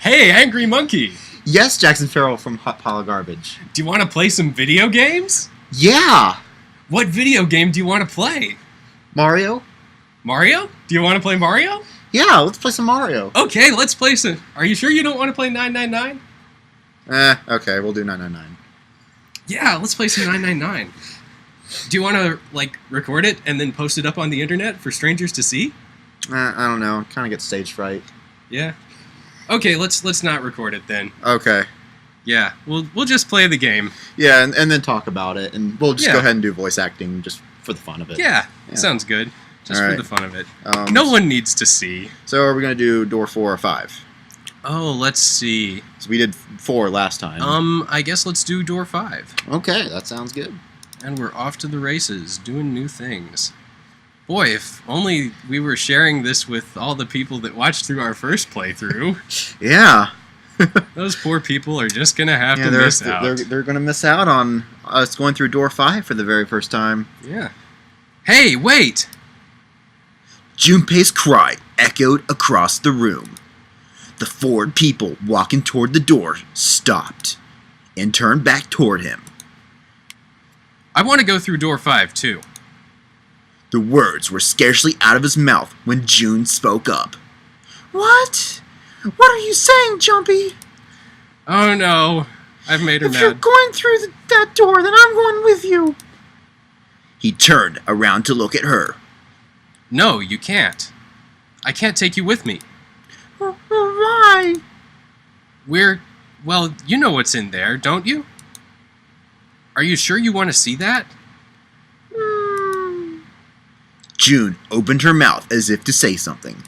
Hey, Angry Monkey! Yes, Jackson Farrell from Hot Pile of Garbage. Do you want to play some video games? Yeah! What video game do you want to play? Mario? Mario? Do you want to play Mario? Yeah, let's play some Mario. Okay, let's play some... Are you sure you don't want to play 999? Okay, we'll do 999. Yeah, let's play some 999. Do you want to, record it and then post it up on the internet for strangers to see? I don't know. Kind of get stage fright. Yeah. Okay, let's not record it then. Okay. Yeah, we'll just play the game. Yeah, and then talk about it, and we'll just go ahead and do voice acting just for the fun of it. Yeah. Sounds good. Just All for right. the fun of it. No one needs to see. So are we going to do door 4 or 5? Oh, let's see. So we did 4 last time. I guess let's do door 5. Okay, that sounds good. And we're off to the races, doing new things. Boy, if only we were sharing this with all the people that watched through our first playthrough. Yeah. Those poor people are just going to have to miss out. They're going to miss out on us going through door 5 for the very first time. Yeah. Hey, wait! Junpei's cry echoed across the room. The 4 people walking toward the door stopped and turned back toward him. I want to go through door 5, too. The words were scarcely out of his mouth when June spoke up. What? What are you saying, Jumpy? Oh no, I've made her mad. If you're going through that door, then I'm going with you. He turned around to look at her. No, you can't. I can't take you with me. Why? Well, you know what's in there, don't you? Are you sure you want to see that? June opened her mouth as if to say something,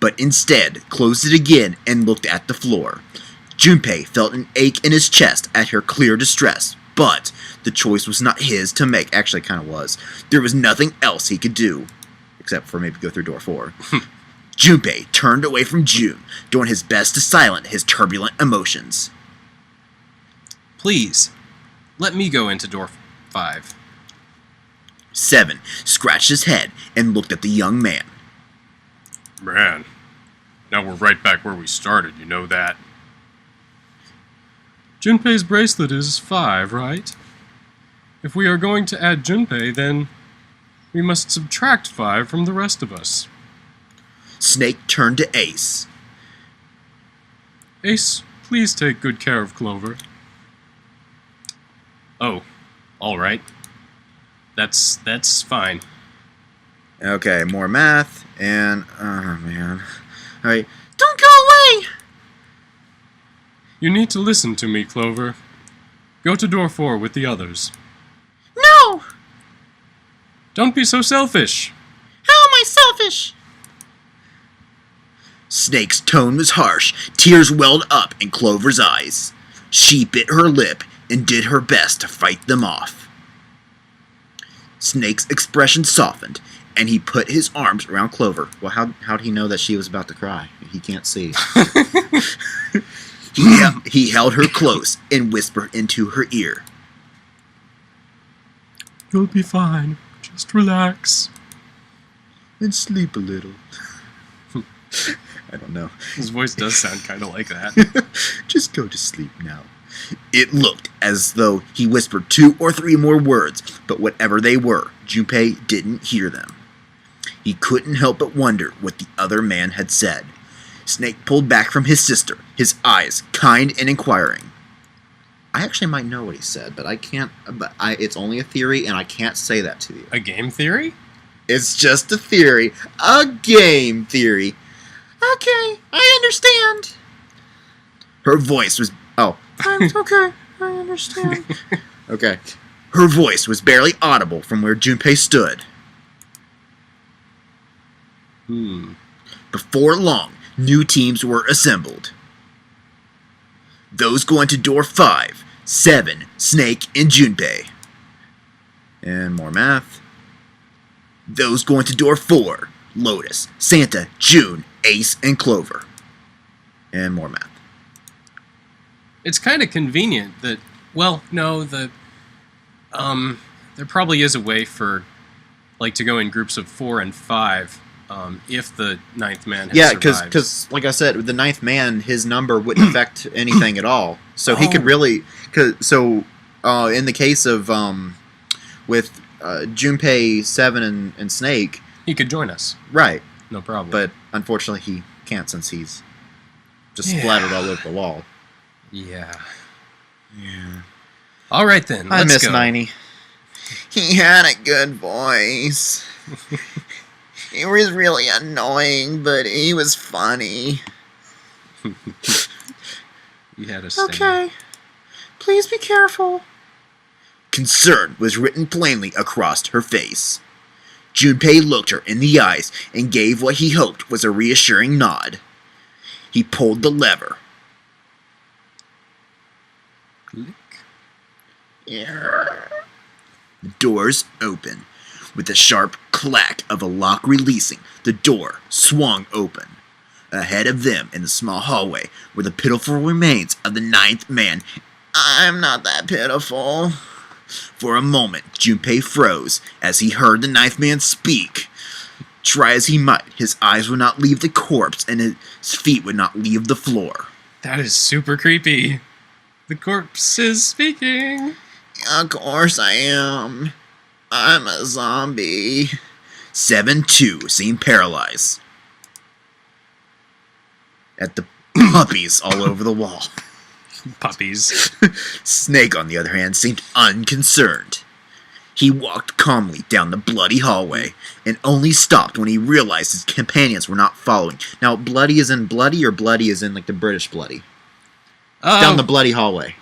but instead closed it again and looked at the floor. Junpei felt an ache in his chest at her clear distress, but the choice was not his to make. Actually, it kind of was. There was nothing else he could do, except for maybe go through door 4. Junpei turned away from June, doing his best to silence his turbulent emotions. Please, let me go into door 5. 7 scratched his head and looked at the young man. Man, now we're right back where we started, you know that. Junpei's bracelet is 5, right? If we are going to add Junpei, then we must subtract 5 from the rest of us. Snake turned to Ace. Ace, please take good care of Clover. Oh, all right. That's fine. Okay, more math, and... oh, man. Alright. Don't go away! You need to listen to me, Clover. Go to door 4 with the others. No! Don't be so selfish. How am I selfish? Snake's tone was harsh. Tears welled up in Clover's eyes. She bit her lip and did her best to fight them off. Snake's expression softened, and he put his arms around Clover. Well, how'd he know that she was about to cry? He can't see. He held her close and whispered into her ear. You'll be fine. Just relax. And sleep a little. I don't know. His voice does sound kind of like that. Just go to sleep now. It looked as though he whispered 2 or 3 more words, but whatever they were, Junpei didn't hear them. He couldn't help but wonder what the other man had said. Snake pulled back from his sister, his eyes kind and inquiring. I actually might know what he said, but I can't. It's only a theory, and I can't say that to you. A game theory? It's just a theory. A game theory. Okay, I understand. Her voice was... Oh. Okay, I understand. Okay. Her voice was barely audible from where Junpei stood. Before long, new teams were assembled. Those going to door 5, 7, Snake and Junpei. And more math. Those going to door 4, Lotus, Santa, June, Ace, and Clover. And more math. It's kind of convenient that, well, no, there probably is a way for, to go in groups of 4 and 5. if the ninth man has Yeah, survived. because like I said, with the ninth man, his number wouldn't affect anything at all. So he could really... in the case of... with Junpei, Seven, and Snake... He could join us. Right. No problem. But unfortunately he can't since he's just splattered all over the wall. Yeah. Yeah. All right, then. I Let's miss go. 90. He had a good voice. He was really annoying, but he was funny. You had a sting. Okay. Please be careful. Concern was written plainly across her face. Junpei looked her in the eyes and gave what he hoped was a reassuring nod. He pulled the lever. Click. The doors open. With the sharp clack of a lock releasing, the door swung open. Ahead of them, in the small hallway, were the pitiful remains of the ninth man. I'm not that pitiful. For a moment, Junpei froze as he heard the ninth man speak. Try as he might, his eyes would not leave the corpse, and his feet would not leave the floor. That is super creepy. The corpse is speaking. Of course I am. I'm a zombie. 7-2 seemed paralyzed. At the puppies all over the wall. Puppies. Snake, on the other hand, seemed unconcerned. He walked calmly down the bloody hallway, and only stopped when he realized his companions were not following. Now, bloody is in bloody, or bloody is in, like, the British bloody? Down the bloody hallway.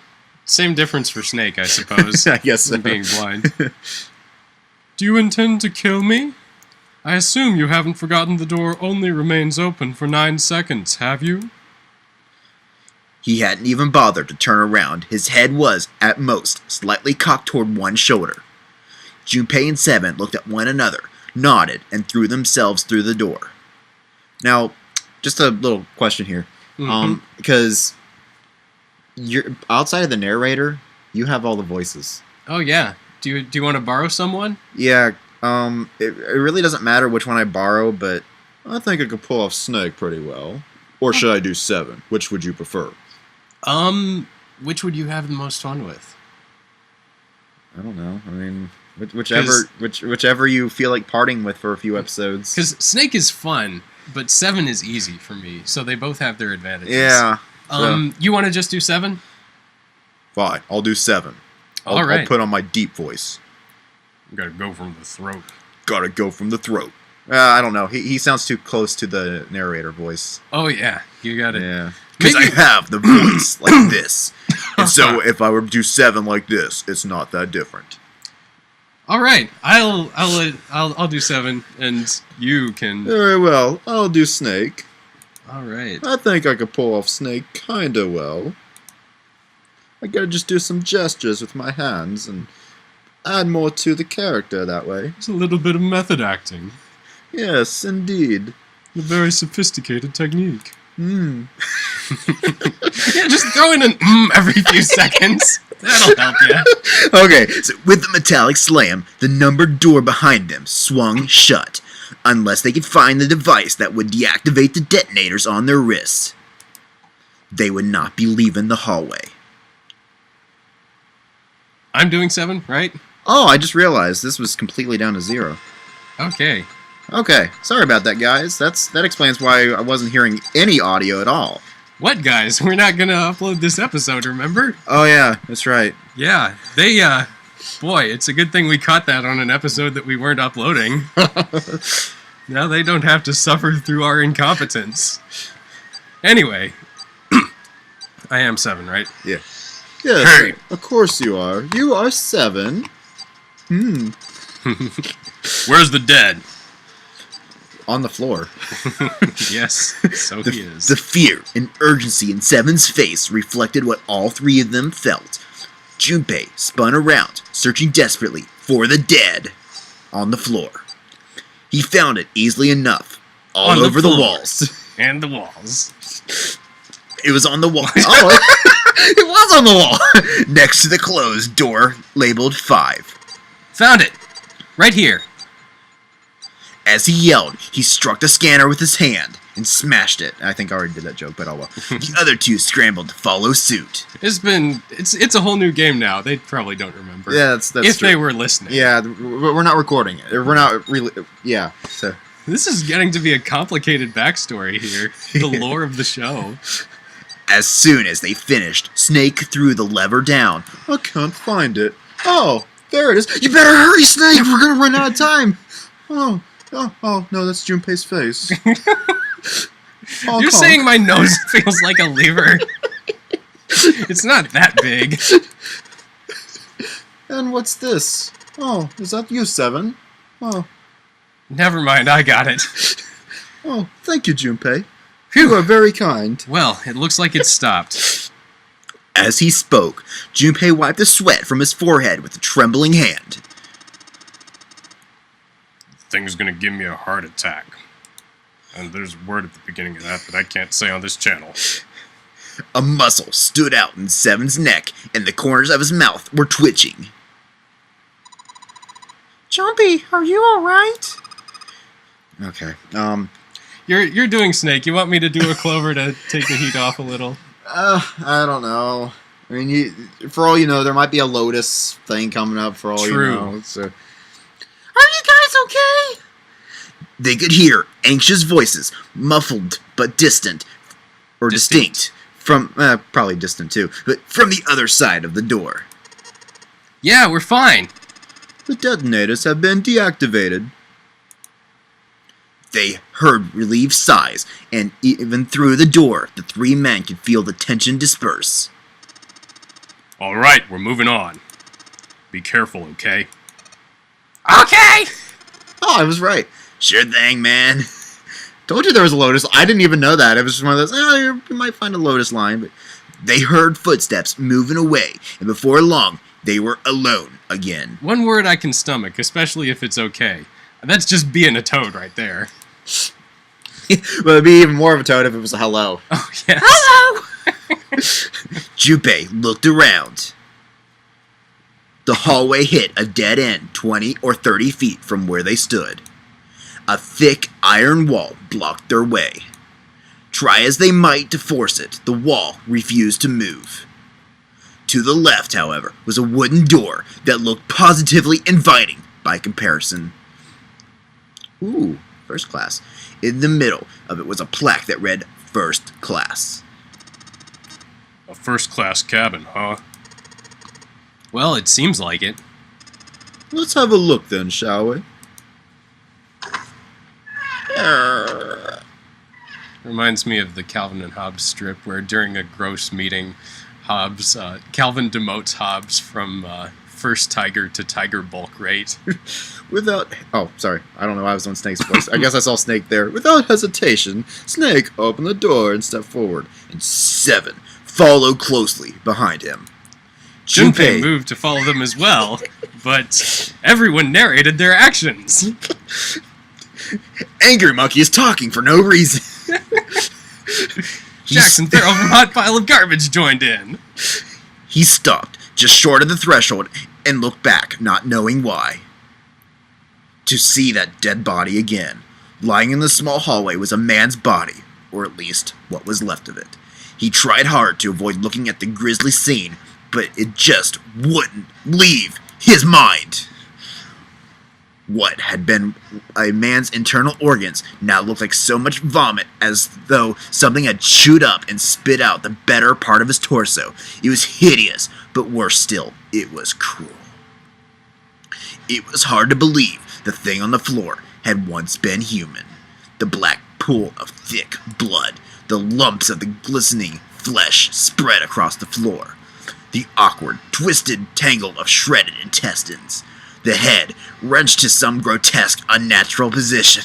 Same difference for Snake, I suppose. I guess so. Being blind. Do you intend to kill me? I assume you haven't forgotten the door only remains open for 9 seconds, have you? He hadn't even bothered to turn around. His head was, at most, slightly cocked toward one shoulder. Junpei and Seven looked at one another, nodded, and threw themselves through the door. Now, just a little question here. Because you're outside of the narrator, you have all the voices. Oh, yeah. Do you want to borrow someone? Yeah, it really doesn't matter which one I borrow, but I think I could pull off Snake pretty well. Or should I do Seven? Which would you prefer? Which would you have the most fun with? I don't know. I mean, whichever you feel like parting with for a few episodes. Because Snake is fun, but 7 is easy for me, so they both have their advantages. Yeah. You want to just do 7? Fine, I'll do 7. All right. I'll put on my deep voice. Gotta go from the throat. Gotta go from the throat. I don't know. He sounds too close to the narrator voice. Oh, yeah. You got it. Yeah. Because I have the voice like this. And so if I were to do 7 like this, it's not that different. All right. I'll do 7, and you can... Very well. I'll do Snake. All right. I think I could pull off Snake kinda well. I gotta just do some gestures with my hands and add more to the character that way. It's a little bit of method acting. Yes, indeed. A very sophisticated technique. Hmm. Yeah, just throw in an every few seconds. That'll help you. Okay, so with the metallic slam, the numbered door behind them swung shut, unless they could find the device that would deactivate the detonators on their wrists. They would not be leaving the hallway. I'm doing 7, right? Oh, I just realized this was completely down to 0. Okay. Okay, sorry about that, guys. That explains why I wasn't hearing any audio at all. What, guys? We're not gonna upload this episode, remember? Oh yeah, that's right. Yeah, boy, it's a good thing we caught that on an episode that we weren't uploading. Now they don't have to suffer through our incompetence. Anyway, I am 7, right? Yeah. Yes, Hey! of course you are. You are 7. Where's the dead? On the floor. Yes, so he is. The fear and urgency in Seven's face reflected what all 3 of them felt. Junpei spun around, searching desperately for the dead on the floor. He found it easily enough, all over the walls. And the walls. It was on the wall. Oh, it was on the wall. Next to the closed door labeled 5. Found it! Right here. As he yelled, he struck the scanner with his hand and smashed it. I think I already did that joke, but oh well. The other two scrambled to follow suit. It's a whole new game now. They probably don't remember. Yeah, that's if true. They were listening. Yeah, we're not recording it. We're not really. Yeah. So this is getting to be a complicated backstory here. The lore of the show. As soon as they finished, Snake threw the lever down. I can't find it. Oh, there it is. You better hurry, Snake. We're gonna run out of time. Oh, no, that's Junpei's face. You're saying my nose feels like a lever? It's not that big. And what's this? Oh, is that you, Seven? Oh. Never mind, I got it. Oh, thank you, Junpei. Phew. You are very kind. Well, it looks like it stopped. As he spoke, Junpei wiped the sweat from his forehead with a trembling hand. Thing's gonna give me a heart attack. And there's a word at the beginning of that I can't say on this channel. A muscle stood out in Seven's neck, and the corners of his mouth were twitching. Jumpy, are you alright? Okay, You're doing Snake. You want me to do a Clover to take the heat off a little? I don't know. I mean, for all you know, there might be a Lotus thing coming up for all you know. So. Are you guys okay? They could hear anxious voices, muffled but distant, or distinct from, probably distant too, but from the other side of the door. Yeah, we're fine. The detonators have been deactivated. They heard relieved sighs, and even through the door, the three men could feel the tension disperse. All right, we're moving on. Be careful, okay? Okay! Oh, I was right. Sure thing, man. Told you there was a Lotus. I didn't even know that. It was just one of those, you might find a Lotus line. But they heard footsteps moving away, and before long, they were alone again. One word I can stomach, especially if it's okay. That's just being a toad right there. Well, it'd be even more of a toad if it was a hello. Oh, yes. Hello! Junpei looked around. The hallway hit a dead end 20 or 30 feet from where they stood. A thick iron wall blocked their way. Try as they might to force it, the wall refused to move. To the left, however, was a wooden door that looked positively inviting by comparison. Ooh, first class. In the middle of it was a plaque that read, First Class. A first-class cabin, huh? Well, it seems like it. Let's have a look then, shall we? Reminds me of the Calvin and Hobbes strip where during a gross meeting, Calvin demotes Hobbes from first tiger to tiger bulk rate. Oh, sorry. I don't know why I was on Snake's voice. I guess I saw Snake there. Without hesitation, Snake opened the door and stepped forward, and Seven followed closely behind him. Junpei moved to follow them as well, but everyone narrated their actions. Angry Monkey is talking for no reason. Jackson Farrell from Hot Pile of Garbage joined in. He stopped just short of the threshold and looked back, not knowing why. To see that dead body again. Lying in the small hallway was a man's body, or at least what was left of it. He tried hard to avoid looking at the grisly scene, but it just wouldn't leave his mind. What had been a man's internal organs now looked like so much vomit, as though something had chewed up and spit out the better part of his torso. It was hideous, but worse still, it was cruel. It was hard to believe the thing on the floor had once been human. The black pool of thick blood, the lumps of the glistening flesh spread across the floor. The awkward, twisted tangle of shredded intestines. The head wrenched to some grotesque, unnatural position.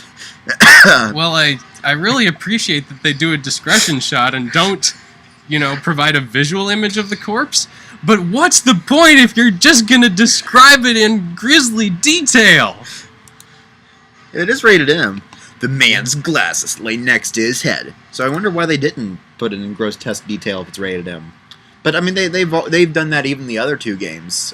Well, I really appreciate that they do a discretion shot and don't, provide a visual image of the corpse. But what's the point if you're just gonna describe it in grisly detail? It is rated M. The man's glasses lay next to his head, so I wonder why they didn't put it in grotesque detail if it's rated M. But I mean, they've done that even the other two games.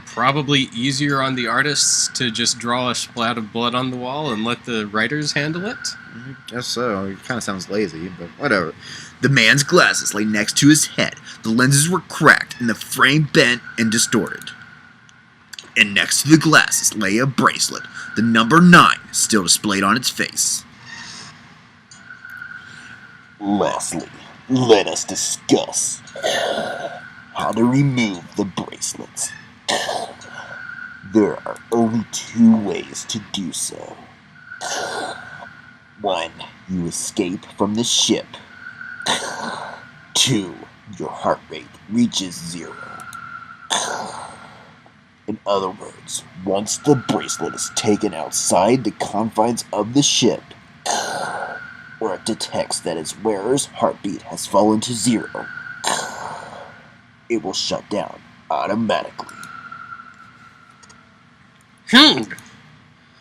Probably easier on the artists to just draw a splat of blood on the wall and let the writers handle it. I guess so. It kind of sounds lazy, but whatever. The man's glasses lay next to his head. The lenses were cracked and the frame bent and distorted. And next to the glasses lay a bracelet, the number 9 still displayed on its face. Lastly, let us discuss how to remove the bracelets. There are only 2 ways to do so. 1, you escape from the ship. 2, your heart rate reaches 0. In other words, once the bracelet is taken outside the confines of the ship, or it detects that its wearer's heartbeat has fallen to 0, it will shut down automatically.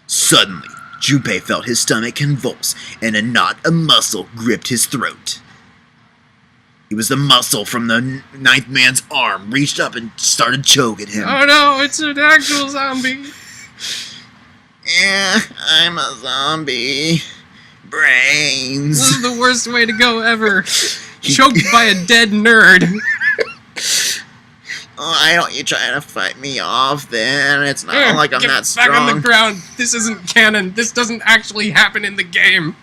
Suddenly, Junpei felt his stomach convulse, and a knot of muscle gripped his throat. It was the muscle from the 9th man's arm reached up and started choking him. Oh no, it's an actual zombie. Yeah, I'm a zombie. Brains. This is the worst way to go ever. Choked by a dead nerd. Why don't you try to fight me off then? It's not like I'm Get that strong. back on the ground. This isn't canon. This doesn't actually happen in the game.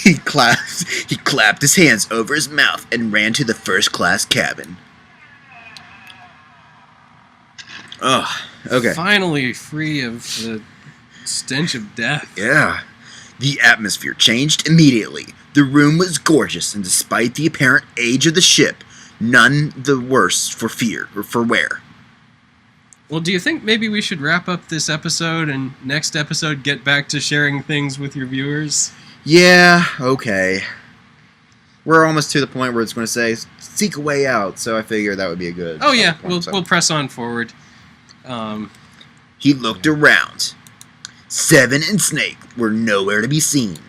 He clapped his hands over his mouth and ran to the first-class cabin. Oh, okay. Finally free of the stench of death. Yeah. The atmosphere changed immediately. The room was gorgeous, and despite the apparent age of the ship, none the worse for fear or for wear. Well, do you think maybe we should wrap up this episode and next episode get back to sharing things with your viewers? Yeah, okay. We're almost to the point where it's going to say, seek a way out, so I figure that would be a good... Oh yeah, point, we'll press on forward. He looked around. Seven and Snake were nowhere to be seen.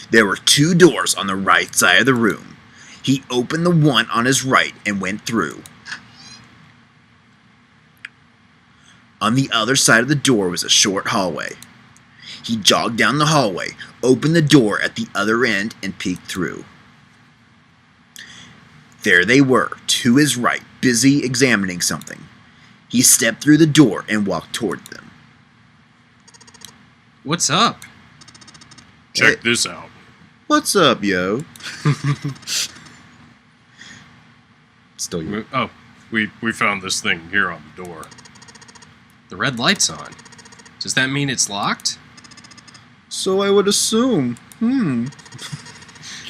There were 2 doors on the right side of the room. He opened the one on his right and went through. On the other side of the door was a short hallway. He jogged down the hallway, opened the door at the other end, and peeked through. There they were, to his right, busy examining something. He stepped through the door and walked toward them. What's up? Check this out. What's up, yo? Still you. Oh, we found this thing here on the door. The red light's on. Does that mean it's locked? So I would assume.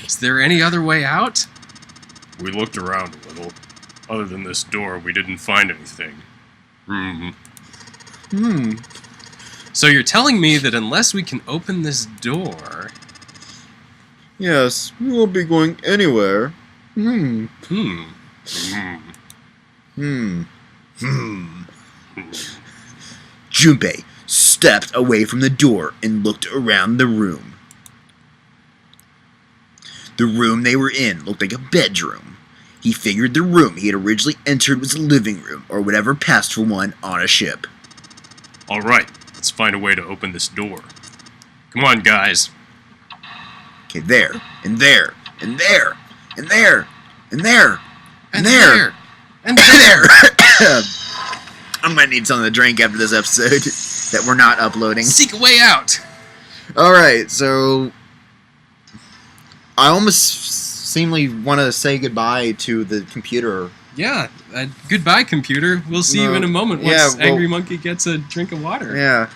Is there any other way out? We looked around a little. Other than this door, we didn't find anything. So you're telling me that unless we can open this door... Yes, we won't be going anywhere. Junpei stepped away from the door and looked around the room. The room they were in looked like a bedroom. He figured the room he had originally entered was a living room, or whatever passed for one on a ship. Alright, let's find a way to open this door. Come on, guys. Okay, there, and there, and there, and there, and there, And there, And there! I might need something to drink after this episode that we're not uploading. Seek a way out! Alright, so I almost seemingly want to say goodbye to the computer. Yeah, goodbye, computer. We'll see you in a moment once Angry Monkey gets a drink of water. Yeah,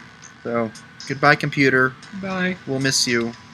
so goodbye, computer. Bye. We'll miss you.